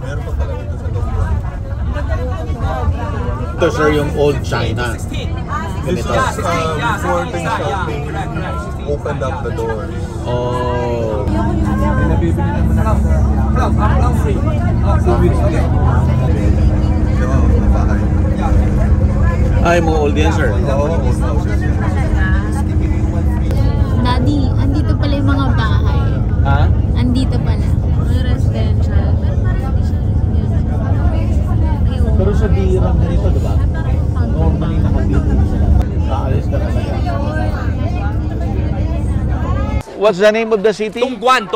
Meron pa pala dito sa Tongguan. Ito sir yung old China. This was before Teng Shopping opened up the doors. Oh. Nabibili naman ako free. 2 weeks ago. Diba, bahay. Ay, mo old yan sir. Oo, old houses. Daddy, andito pala yung mga bahay. Ha? Andito pala. May residential. Pero parang hindi siya residential. Pero sa dirang ganito, diba? Normally nakabili sila. Kaalis ka talaga. What's the name of the city? Tongguan.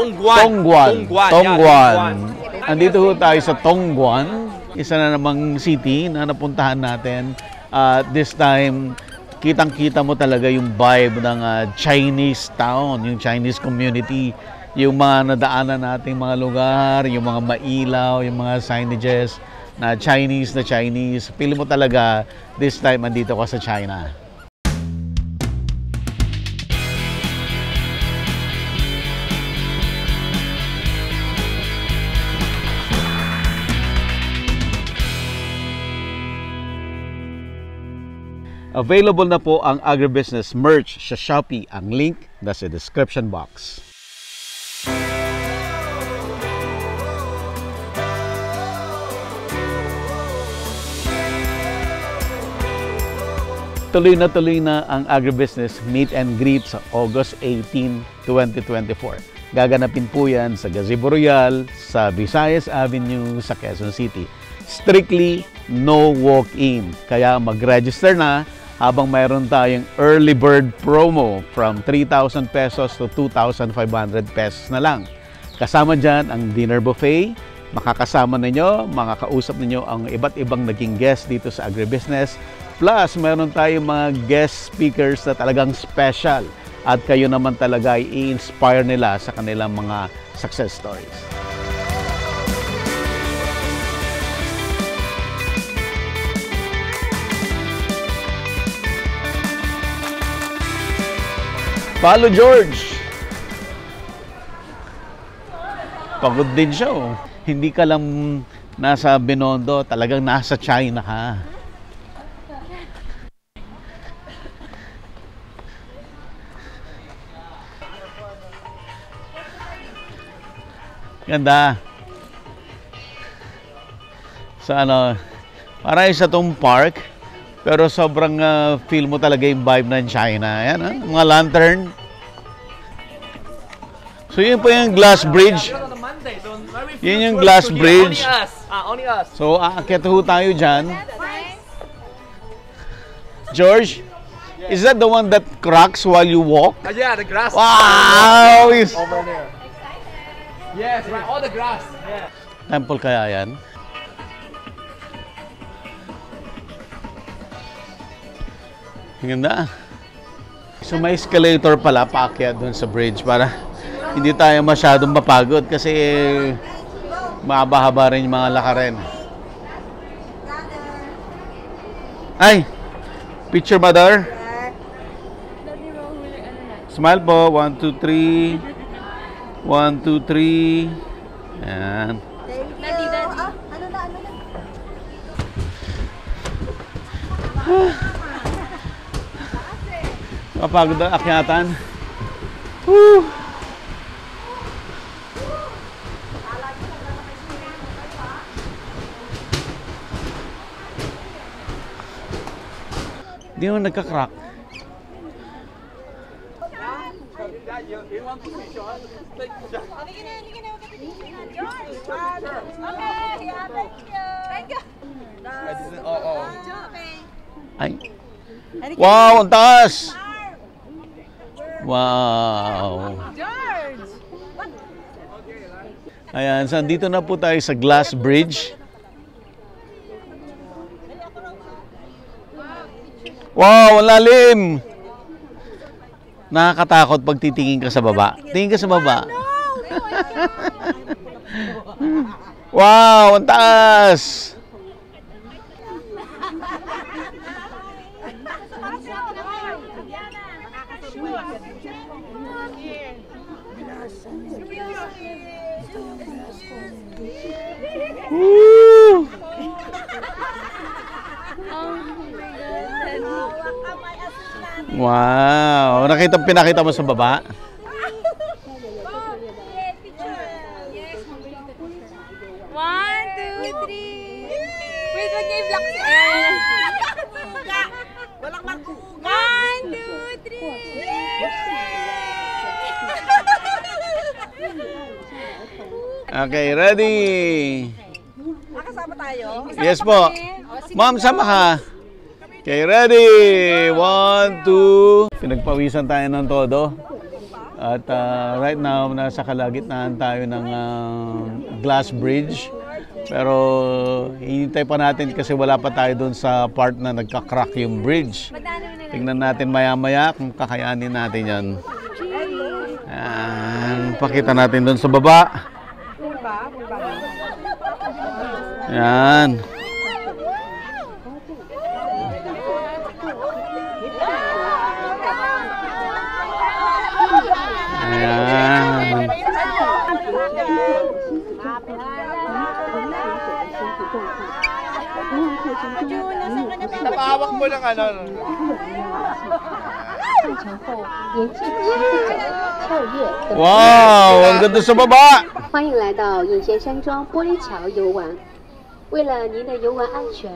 Andito ho tayo sa Tongguan. Isa na namang city na napuntahan natin. This time, kitang-kita mo talaga yung vibe ng Chinese town, yung Chinese community, yung mga nadaanan nating mga lugar, yung mga mailaw, yung mga signages na Chinese. Pili mo talaga, this time andito ka sa China. Available na po ang agribusiness merch sa Shopee. Ang link nasa description box. Tuloy na ang agribusiness meet and greet sa August 18, 2024. Gaganapin po yan sa Gazebo Royal, sa Visayas Avenue, sa Quezon City. Strictly no walk-in. Kaya mag-register na habang mayroon tayong early bird promo from 3,000 pesos to 2,500 pesos na lang. Kasama dyan ang dinner buffet. Makakasama ninyo, makakausap ninyo ang iba't ibang naging guest dito sa agribusiness. Plus, mayroon tayong mga guest speakers na talagang special. At kayo naman talaga ay i-inspire nila sa kanilang mga success stories. Follow George! Pagod din siya oh. Hindi ka lang nasa Binondo, talagang nasa China ka. Ganda. Sa parang isa tong park, pero sobrang feel mo talaga yung vibe ng China. Ayan, mga lantern. So yun po yung glass bridge. Yun yung glass bridge. Only us. So aakyat ho tayo dyan. George, is that the one that cracks while you walk? Yeah, the grass. Wow! Over there. Yes, right. All the grass. Yeah. Temple kaya yan? Ganda. So may escalator pala paakyat doon sa bridge para hindi tayo masyadong mapagod kasi mahaba-haba rin yung mga lakarin. Ay! Picture ba, Dar? Smile po. 1, 2, 3. 1, 2, 3. Ayan. Kapagod na akyatan. Woo! Di mo nagka-crack. Ay. Wow, ang taas! Wow! Ayan, so dito na po tayo sa Glass Bridge. Wow, ang lalim! Nakakatakot pag titingin ka sa baba. Tingin ka sa baba. Wow, ang taas! Woo! Wow! Pinakita mo sa baba? One, two, three. Wait, mag-i-vlog si Aaron. Walang mag-uuga. One, two, three. Okay, ready? Nakasama tayo. Yes po. Ma'am, sama ka. Okay, ready? 1, 2. Pinagpawisan tayo ng todo. At right now, nasa kalagitnaan tayo ng glass bridge. Pero hinintay pa natin kasi wala pa tayo doon sa part na nagka-crack yung bridge. Tingnan natin maya-maya kung kakayanin natin yan. Pakita natin doon sa baba. Yan. Ayan. Napahawak mo ng ano. Wow! Ang ganda sa baba! 欢迎来到隐贤山庄玻璃桥游玩。为了您的游玩安全，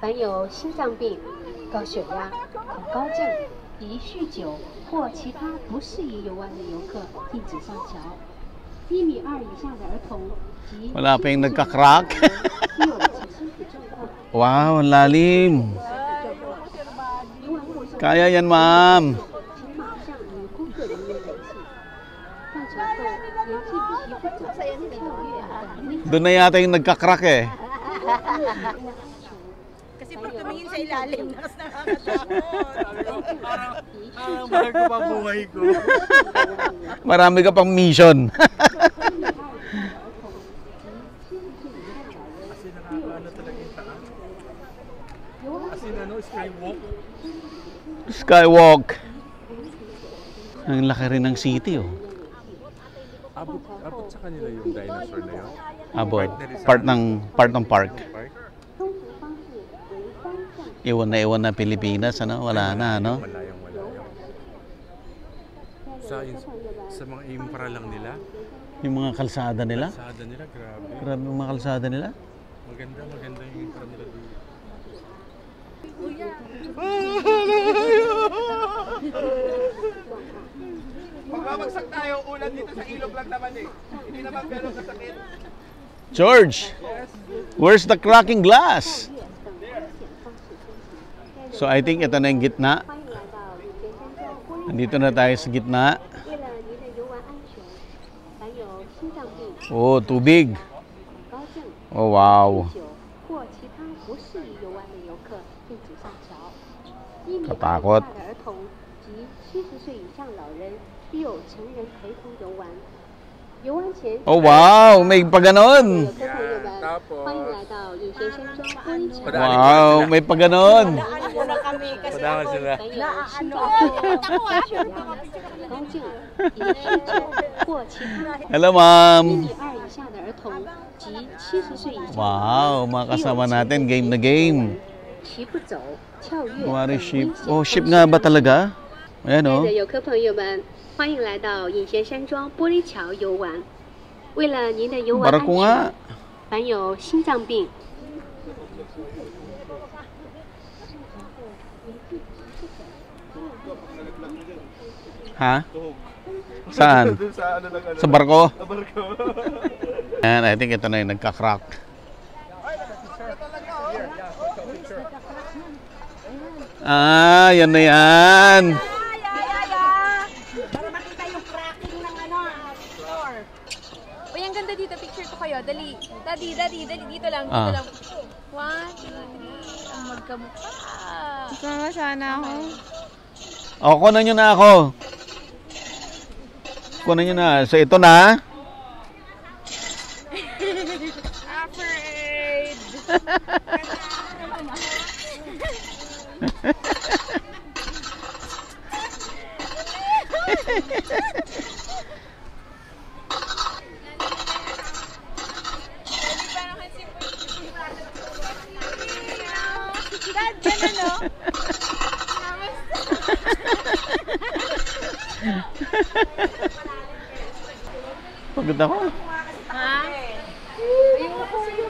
凡有心脏病、高血压、恐高症、宜酗酒或其他不适宜游玩的游客禁止上桥。1.2米以下的儿童及 Wala pa yung nagka-crack. 具有此身体状况。 Wow, ang lalim. Kaya yan, ma'am. 请马上与工作人员联系。上桥后，严禁皮肤走、跳跃等。 Doon na yata yung nagka-crack eh. Kasi pag tumingin sa ilalim, nakakatakot. Mahal ko pa buhay ko. Marami ka pang mission. Skywalk. Skywalk. Ang laki rin ng city, oh. Abot sa kanila yung dinosaur na yun. Abot. Part ng park. Iwan na Pilipinas, ano? Wala na, ano? Malayang. Sa mga impra lang nila. Yung mga kalsada nila. Kalsada nila, grabe. Grabe yung mga kalsada nila. Maganda yung impra nila dito. Magbabagsak tayo, ulan dito sa ilog lang naman eh. Hindi naman gano'ng kasakit. George, where's the cracking glass? So I think ito na yung gitna. 欢迎来到隐贤山庄玻璃桥。 Nandito na tayo sa gitna. 为了您的游玩安全，凡有心脏病、 Oh, tubig. 高症、 Oh, wow. 酒或其他不适宜游玩的游客禁止上桥。1.2米以下 Katakot. 的儿童及70岁以上老人必有成人陪同游玩。游玩前， Oh, wow. May pa ganon. 游客朋友们，欢迎来到隐贤山庄玻璃桥。 Wow, may pa ganon. Daan muna kami kasi Padahan sila. 凡有心脏病、高血压、高症、宜酗酒或其他 Hello, ma'am. 1.2米以下的儿童及70岁以上 Wow, mga kasama natin. Game na game. 骑不走、跳跃 Kumari 等 ship. 危险 Oh, 风 ship 险 nga ba talaga? Ayan, 亲爱 oh. 的游客朋友们，欢迎来到隐贤山庄玻璃桥游玩。为了您的游玩安 Barko nga. 全，凡有心脏病、 Ha? Saan? Sa ano lang ano. Sa barko? Sa barko. And I think ito na yung nagka-crack. Ah, yan na yan. para makita yung cracking ng ano, floor. Uy, ang ganda dito. Picture ko kayo. Dali. Daddy. Dito lang. Ah. Dito lang. 1, 2, 3. Ang magkamukha. Sama sana ako. O, kunan nyo na ako. Kunan nyo na. So, ito na. Afraid. Parang kasi Pagod ako. Ha?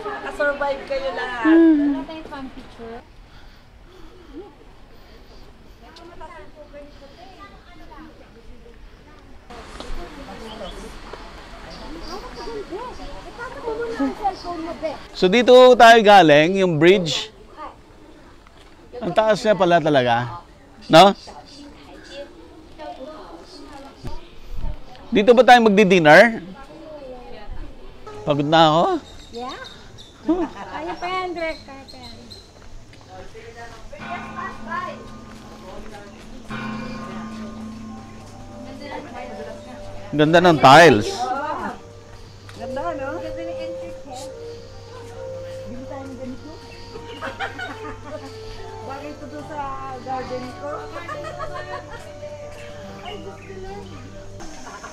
Nakasurvive kayo lahat. Wala tayong fan picture. So dito tayo galing, yung bridge. Ang taas niya pala talaga. No? Dito ba tayo magdi-dinner? Pagod na ako. Yeah? Kaya pa yan, Drek. Kaya pa yan. Ganda ng tiles. Ganda, no? Ganda ng entrance. Bili tayo ng ganito. Bagay ito doon sa garden ko.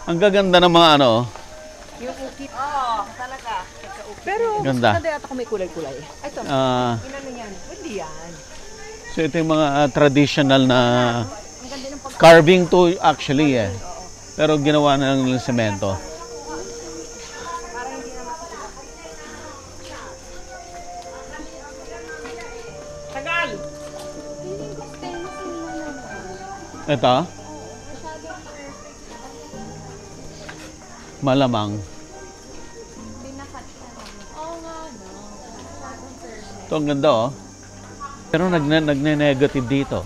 Ang gaganda ng mga ano. Yung ukit. Oo, talaga. Pero, Ganda. mas maganda yata kung may kulay-kulay. Ay, ito. Ah, Inano yan? Hindi yan. so ito yung mga traditional na Ang ganda ng pag... carving to actually eh. Pero ginawa na lang ng semento. Tagal! Ito? Malamang. Ito ang ganda oh. Pero nagne-negative dito.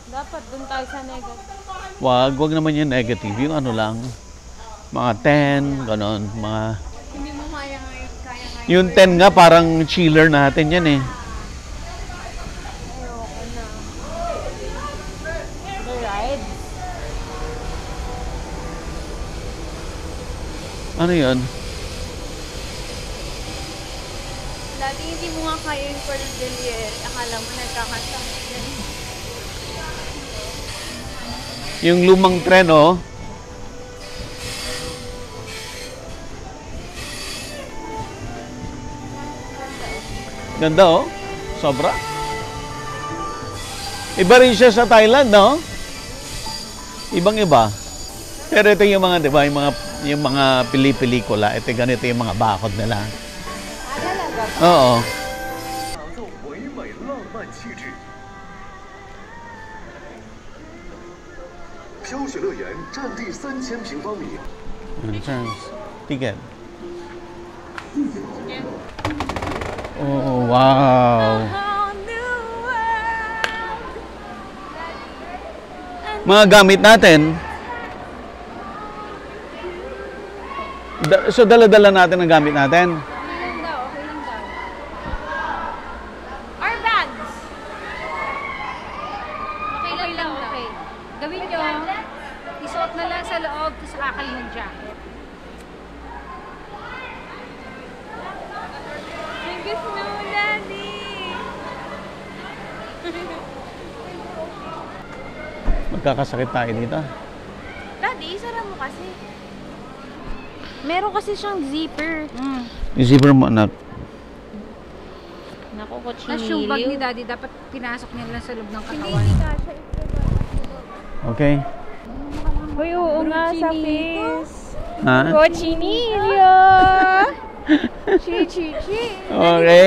Dapat dun tayo sa negative. Wag naman yung negative. Yung ano lang. Mga 10, ganon. Mga... Hindi mo kaya ngayon. Yung 10 nga parang chiller natin yan eh. Ayoko na. The ride. Ano yun? Dati hindi mo nga kaya yung Cordelier. Akala mo nagkakasama yan. Yung lumang tren oh. Ganda oh. Sobra. Iba rin siya sa Thailand, no? Ibang-iba. Pero ito yung mga, 'di ba, yung mga pili-pelikula. Ito ganito yung mga bakod nila. Oo. 唯美浪漫气质。飘雪乐园占地3000平方米。 Entrance. Ticket. Oh, wow. Mga gamit natin. So, dala-dala natin ang gamit natin. Okay lang daw. Our bags. Okay lang, okay. Gawin nyo, isuot na lang sa loob, tapos akal ng jacket. Thank you, Snow Daddy! Magkakasakit tayo dito. Daddy, isara mo kasi. Meron kasi siyang zipper. Yung zipper mo, anak. Naku, Na kutsilyo. shoe bag ni Daddy, dapat pinasok niya lang sa loob ng katawan. Okay. Uy, oo nga sa face. Ha? Cochinillo! Chi. Okay.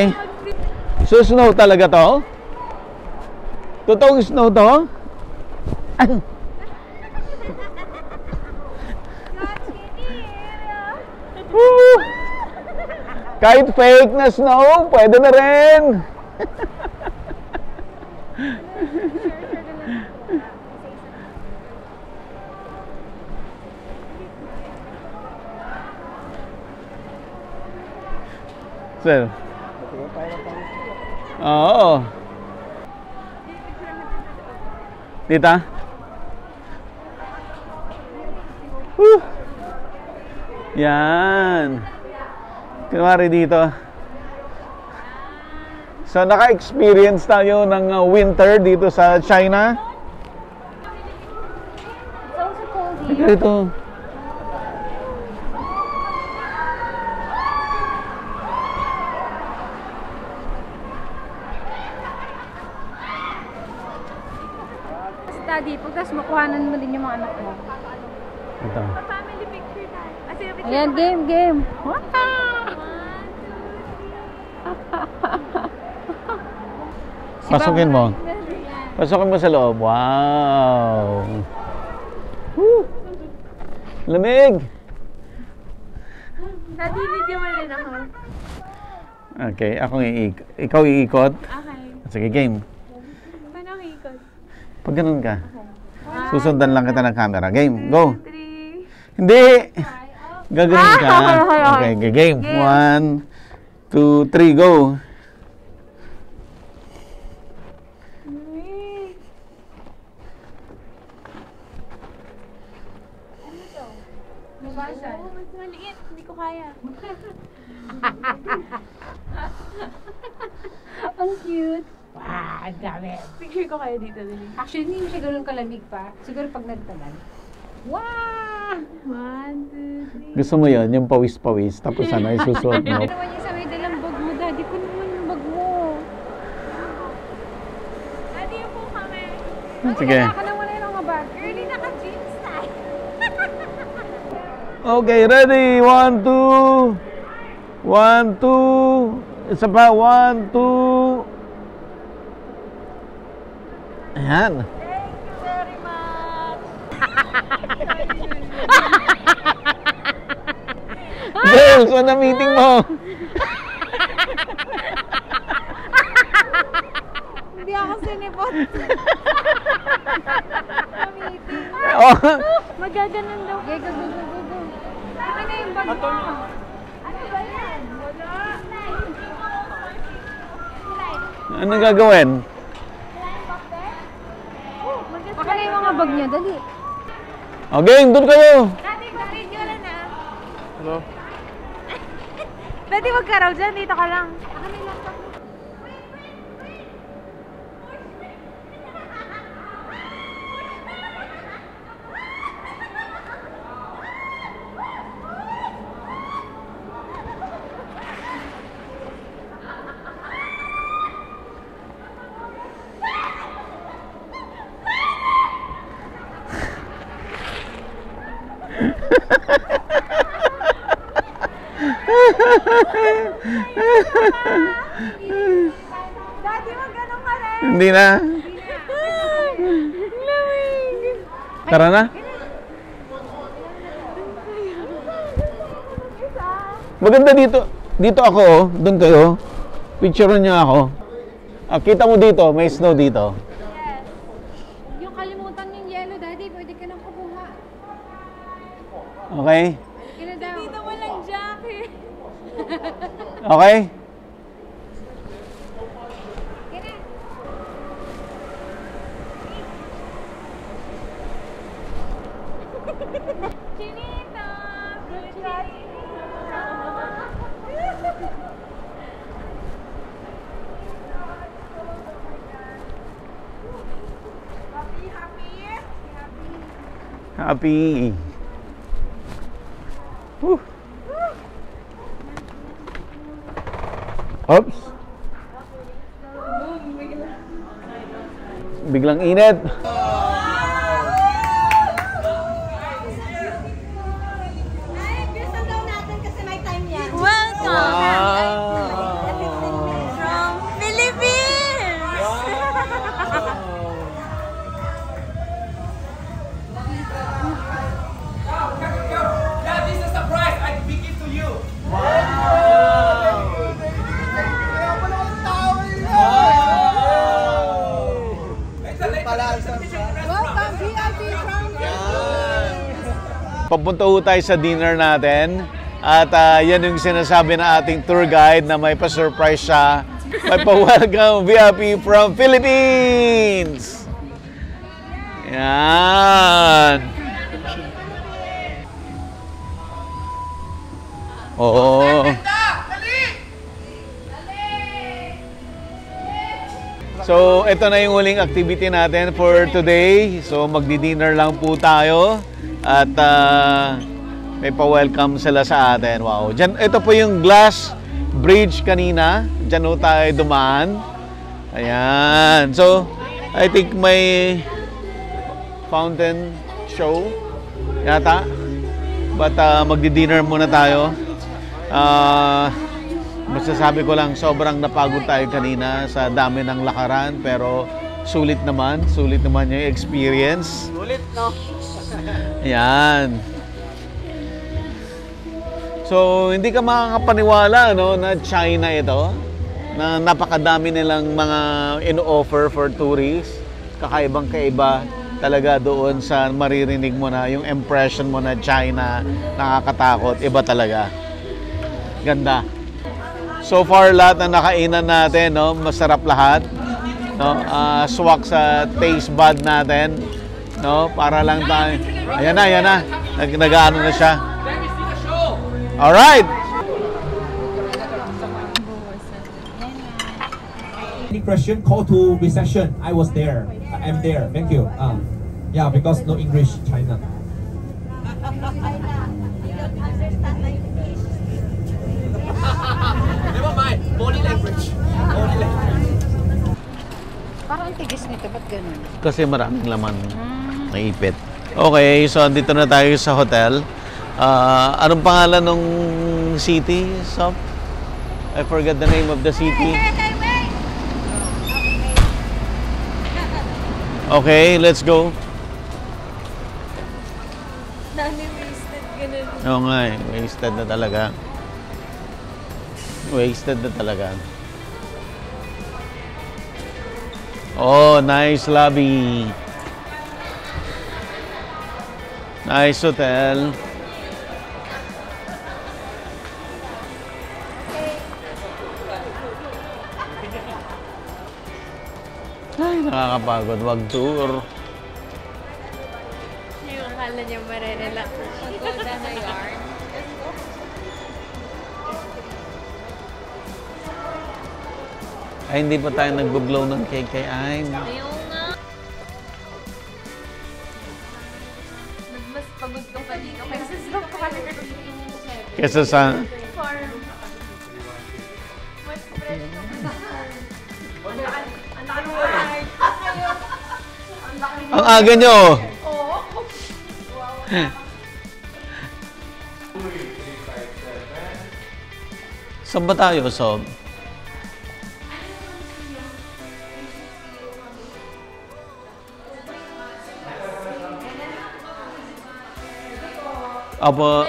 So, snow talaga to? Totoong snow to? Woo! Kahit fake na snow, pwede na rin. Sir. Oo. Dita? Woo! Yan. Kunwari dito. So, naka-experience tayo ng winter dito sa China. It's also cold here. Ito. Daddy, pagtas mo, kuhanan mo din yung mga anak mo. Ito. Family picture tayo. Ayan, game. Pasukin mo. Pasukin mo sa loob. Wow! Woo! Lamig! Daddy, video mo rin ako. Okay, ikaw iikot. Okay. Sige, game. Paano ako ikot? Pag ganun ka, susundan lang kita ng camera. Game, go! 3. Hindi! Gagawin ka. Okay, game. 1, 2, 3, go! Mas maliit. Hindi ko kaya. Ang cute. Wow, ang dami. Picture ko kayo dito. Actually, hindi siya ganun kalamig pa. Siguro pag nagtagal. Wow! 1, 2, 3. Gusto mo yun, yung pawis-pawis, tapos ano, isusuot mo. Ano naman yung sa may dalang bag mo, Daddy? Kunin mo yung bag mo. Daddy, yung po kami. Sige. Wala ka na wala yung mga bag. Girlie, naka-jeans tayo. Okay, ready? 1, 2. 1, 2. Isa pa, 1, 2. Ayan. Thank you very much. Girls, ano meeting mo? Hindi ako sinipot. Oh. Magaganon daw. Okay, go. Ano na yung bag mo? Ano ba yan? Wala. Anong gagawin? Baka na yung mga bag niya, dali. Okay, doon kayo. Daddy, video na na. Hello? Daddy, wag ka raw dyan. Dito ka lang. Daddy, wag ganun ka rin. Hindi na. Tara na. Maganda dito. Dito ako, oh. Doon kayo. Picture niyo ako. Ah, kita mo dito, may snow dito. Yung kalimutan yung yellow, Daddy, pwede ka nang kumuha. Okay? Kina daw. Dito walang jacket. Okay? Chinito! Good job, Happy. Woo. Oops. Biglang init. Ay, gusto daw natin kasi may time yan. Welcome! From Philippines! Yeah, this is a surprise. I give it to you. Welcome, VIP from Papunta ho tayo sa dinner natin. At yan yung sinasabi na ating tour guide na may pa-surprise siya. May pa-welcome VIP from Philippines! Yan! Oo. So, ito na yung huling activity natin for today. So, magdi-dinner lang po tayo. At may pa-welcome sila sa atin. Wow. Diyan, ito po yung glass bridge kanina. Diyan po tayo dumaan. Ayan. So, I think may fountain show yata. But magdi-dinner muna tayo. Masasabi ko lang, sobrang napagod tayo kanina sa dami ng lakaran, pero sulit naman yung experience. Sulit, no? Yan. So, hindi ka makakapaniwala, no, na China ito, na napakadami nilang mga in-offer for tourists. Kakaibang-kaiba talaga doon sa maririnig mo na yung impression mo na China, nakakatakot, iba talaga. Ganda. So far, lahat na nakainan natin, no, masarap lahat. No, swak sa taste bud natin, no, para lang tayo. Ayan na. Nag-ano na siya. Alright. Any question? Call to recession. I was there. I'm there. Thank you. Yeah, because no English, China. Never mind. Body language. Body language. Parang tigis nito, ba't ganun? Kasi maraming laman. Naipit. Okay, so andito na tayo sa hotel. Anong pangalan ng city, Sob? I forgot the name of the city. Okay, let's go. Nani-wasted ganun. Oo nga eh, wasted na talaga. Wasted na talaga. Oh, nice lobby. Nice hotel. Ay, nakakapagod. Wag tour. Yung akala niya marirelax. Pagkoda na yarn. Ay, hindi pa tayo nag-blow ng cake kay Aim. Ayun nga. Mas pagod ka pa dito. Kasi sa parang Kesa sa... Ang aga nyo! Saan ba tayo, Sob? Apo,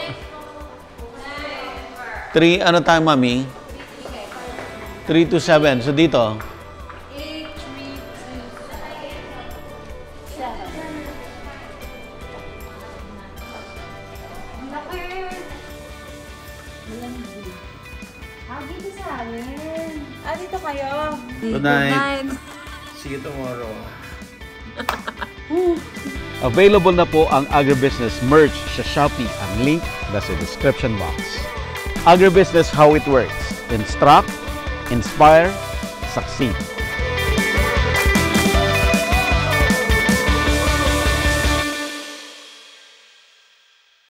3, ano tayo, Mami? 3 to 7. So, dito. Dito kayo. Good night. See you tomorrow. Available na po ang Agribusiness merch sa Shopee. Ang link nasa description box. Agribusiness, how it works. Instruct, inspire, succeed.